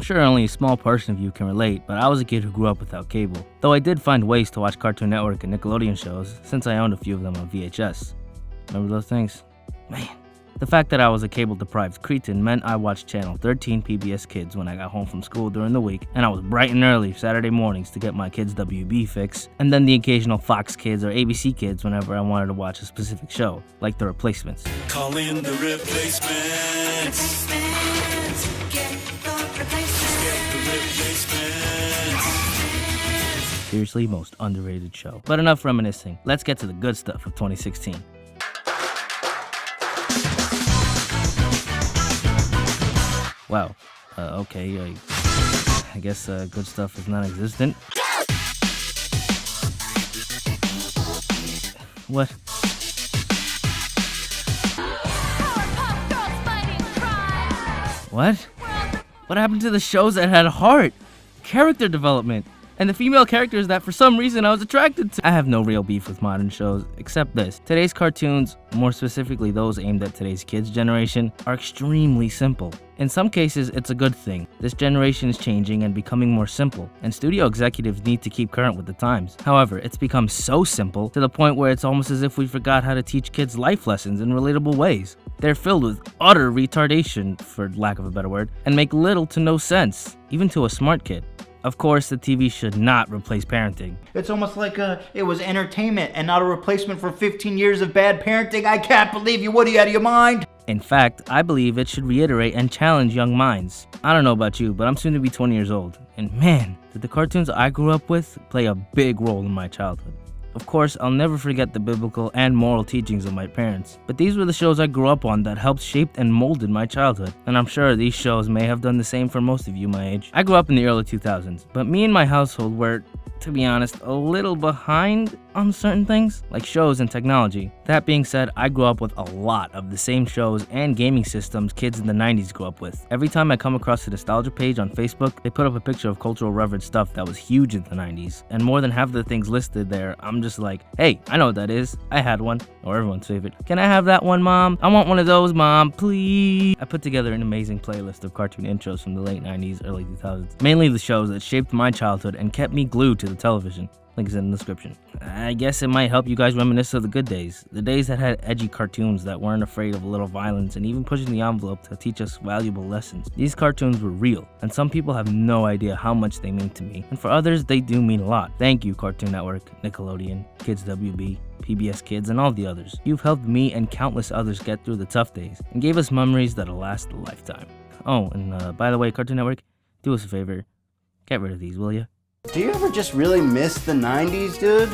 sure only a small portion of you can relate, but I was a kid who grew up without cable. Though I did find ways to watch Cartoon Network and Nickelodeon shows, since I owned a few of them on VHS. Remember those things? Man. The fact that I was a cable-deprived cretin meant I watched Channel 13 PBS Kids when I got home from school during the week, and I was bright and early Saturday mornings to get my kids' WB fix, and then the occasional Fox Kids or ABC Kids whenever I wanted to watch a specific show, like The Replacements. Call in the replacements. Get the replacements. Seriously, most underrated show. But enough reminiscing. Let's get to the good stuff of 2016. Wow. Okay. I guess good stuff is non-existent. What? What? What happened to the shows that had heart, character development, and the female characters that for some reason I was attracted to? I have no real beef with modern shows, except this. Today's cartoons, more specifically those aimed at today's kids' generation, are extremely simple. In some cases, it's a good thing. This generation is changing and becoming more simple, and studio executives need to keep current with the times. However, it's become so simple to the point where it's almost as if we forgot how to teach kids life lessons in relatable ways. They're filled with utter retardation, for lack of a better word, and make little to no sense, even to a smart kid. Of course, the TV should not replace parenting. It's almost like it was entertainment and not a replacement for 15 years of bad parenting. I can't believe you. What, are you out of your mind? In fact, I believe it should reiterate and challenge young minds. I don't know about you, but I'm soon to be 20 years old. And man, did the cartoons I grew up with play a big role in my childhood. Of course, I'll never forget the biblical and moral teachings of my parents, but these were the shows I grew up on that helped shape and molded my childhood, and I'm sure these shows may have done the same for most of you my age. I grew up in the early 2000s, but me and my household were, to be honest, a little behind on certain things, like shows and technology. That being said, I grew up with a lot of the same shows and gaming systems kids in the 90s grew up with. Every time I come across the nostalgia page on Facebook, they put up a picture of cultural reverence stuff that was huge in the 90s, and more than half of the things listed there, I'm just like, hey, I know what that is. I had one, or everyone's favorite. Can I have that one, Mom? I want one of those, Mom, please. I put together an amazing playlist of cartoon intros from the late 90s, early 2000s, mainly the shows that shaped my childhood and kept me glued to the television. Link is in the description. I guess it might help you guys reminisce of the good days. The days that had edgy cartoons that weren't afraid of a little violence and even pushing the envelope to teach us valuable lessons. These cartoons were real, and some people have no idea how much they mean to me. And for others, they do mean a lot. Thank you, Cartoon Network, Nickelodeon, Kids WB, PBS Kids, and all the others. You've helped me and countless others get through the tough days and gave us memories that'll last a lifetime. Oh, and by the way, Cartoon Network, do us a favor. Get rid of these, will ya? Do you ever just really miss the 90s, dude?